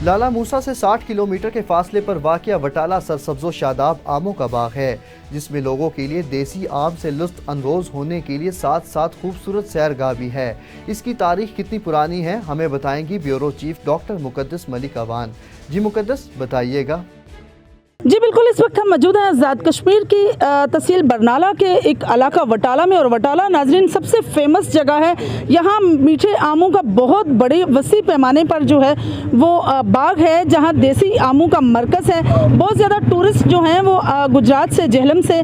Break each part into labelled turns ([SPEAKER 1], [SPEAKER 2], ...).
[SPEAKER 1] लाला मूसा से 60 किलोमीटर के फासले पर वाक़िया वटाला सरसब्ज़ो शादाब आमों का बाग है, जिसमें लोगों के लिए देसी आम से लुत्फ़ अंदोज़ होने के लिए साथ साथ खूबसूरत सैरगाह भी है। इसकी तारीख कितनी पुरानी है हमें बताएंगी bureau chief doctor Muqaddas Malik Awan. जी मुकद्दस, बताइएगा।
[SPEAKER 2] जी बिल्कुल, इस वक्त हम मौजूद हैं आज़ाद कश्मीर की तहसील बरनाला के एक इलाका वटाला में। और वटाला नाजरीन सबसे फेमस जगह है। यहाँ मीठे आमों का बहुत बड़े वसी पैमाने पर जो है वो बाग है, जहाँ देसी आमों का मरकज़ है। बहुत ज़्यादा टूरिस्ट जो हैं वो गुजरात से, जेहलम से,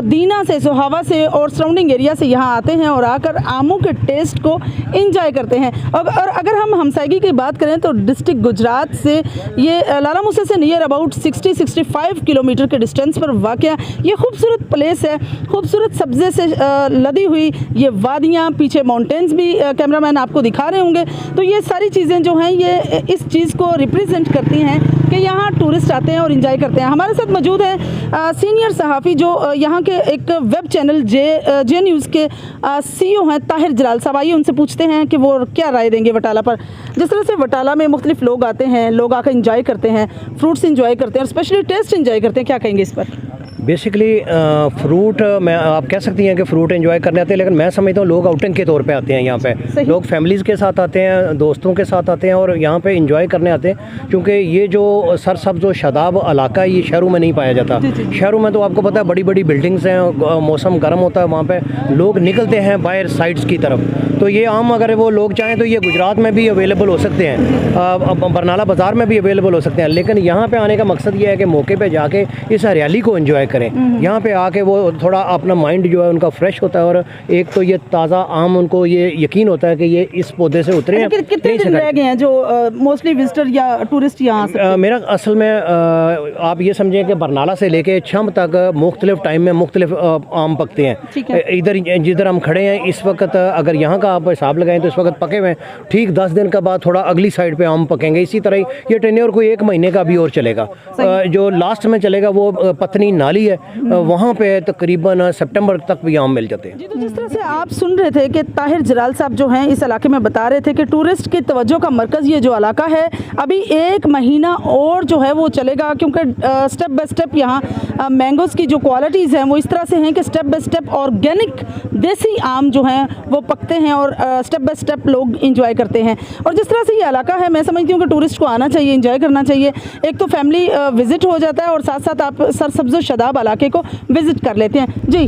[SPEAKER 2] दीना से, सोहावा से और सराउंडिंग एरिया से यहाँ आते हैं और आकर आमों के टेस्ट को इंजॉय करते हैं। और अगर हम हमसायगी की बात करें तो डिस्ट्रिक्ट गुजरात से ये लाला मूसा से नियर अबाउट 60-65 किलोमीटर के डिस्टेंस पर वाक़या ये खूबसूरत प्लेस है। खूबसूरत सब्ज़े से लदी हुई ये वादियाँ, पीछे माउंटेन्स भी कैमरामैन आपको दिखा रहे होंगे। तो ये सारी चीज़ें जो हैं ये इस चीज़ को रिप्रेजेंट करती हैं कि यहाँ टूरिस्ट आते हैं और इन्जॉय करते हैं। हमारे साथ मौजूद हैं सीनियर सहाफ़ी जो यहाँ के एक वेब चैनल जे न्यूज़ के CEO हैं ताहिर जलाल साहब। आइए उनसे पूछते हैं कि वो क्या राय देंगे वटाला पर। जिस तरह से वटाला में मुख्तलिफ लोग आते हैं, लोग आकर इंजॉय करते हैं, फ्रूट्स इंजॉय करते हैं और स्पेशली टेस्ट इंजॉय करते हैं, क्या कहेंगे इस पर?
[SPEAKER 3] बेसिकली फ्रूट मैं आप कह सकती हैं कि फ्रूट एंजॉय करने आते हैं, लेकिन मैं समझता हूँ लोग आउटिंग के तौर पे आते हैं। यहाँ पे लोग फैमिलीज़ के साथ आते हैं, दोस्तों के साथ आते हैं और यहाँ पे एंजॉय करने आते हैं, क्योंकि ये जो सरसब्ज़ और शादाब इलाका है ये शहरों में नहीं पाया जाता। शहरों में तो आपको पता है बड़ी बड़ी बिल्डिंग्स हैं, मौसम गर्म होता है, वहाँ पर लोग निकलते हैं बाहर साइड्स की तरफ। तो ये आम अगर वो लोग चाहें तो ये गुजरात में भी अवेलेबल हो सकते हैं, बरनाला बाज़ार में भी अवेलेबल हो सकते हैं, लेकिन यहाँ पे आने का मकसद ये है कि मौके पे जाके इस हरियाली को एंजॉय करें। यहाँ पे आके वो थोड़ा अपना माइंड जो है उनका फ्रेश होता है और एक तो ये ताज़ा आम उनको ये यकीन होता है कि ये इस पौधे से उतरे हैं।
[SPEAKER 2] कितने दिन रह गए हैं जो मोस्टली विजिटर या टूरिस्ट यहाँ?
[SPEAKER 3] मेरा असल में आप ये समझें कि बरनाला से लेके छम तक मुख्तलिफ टाइम में मुख्तलिफ आम पकते हैं। इधर जिधर हम खड़े हैं इस वक्त अगर यहाँ का आप हिसाब लगाएं तो इस वक्त पके हुए हैं। ठीक 10 दिन का बाद थोड़ा अगली साइड पे आम पकेंगे। इसी तरह ये टेन्योर कोई 1 महीने का भी और चलेगा। जो लास्ट में चलेगा वो पत्नी नाली है, वहाँ पे तकरीबन सितंबर तक भी आम मिल जाते हैं।
[SPEAKER 2] जी, तो जिस तरह से आप सुन रहे थे कि ताहिर जलाल साहब जो हैं इस इलाके में बता रहे थे कि टूरिस्ट की तवज्जो का मरकज़ ये जो इलाका है अभी 1 महीना और जो है वो चलेगा, क्योंकि स्टेप बाय स्टेप यहाँ मैंगोज़ की जो क्वालिटीज़ हैं वो इस तरह से हैं कि स्टेप बाय स्टेप ऑर्गेनिक देसी आम जो हैं वो पकते हैं और स्टेप बाय स्टेप लोग इंजॉय करते हैं। और जिस तरह से ये इलाका है मैं समझती हूँ कि टूरिस्ट को आना चाहिए, इंजॉय करना चाहिए। एक तो फैमिली विजिट हो जाता है और साथ साथ आप सरसब्ज़ो शादाब इलाके को विजिट कर लेते हैं। जी।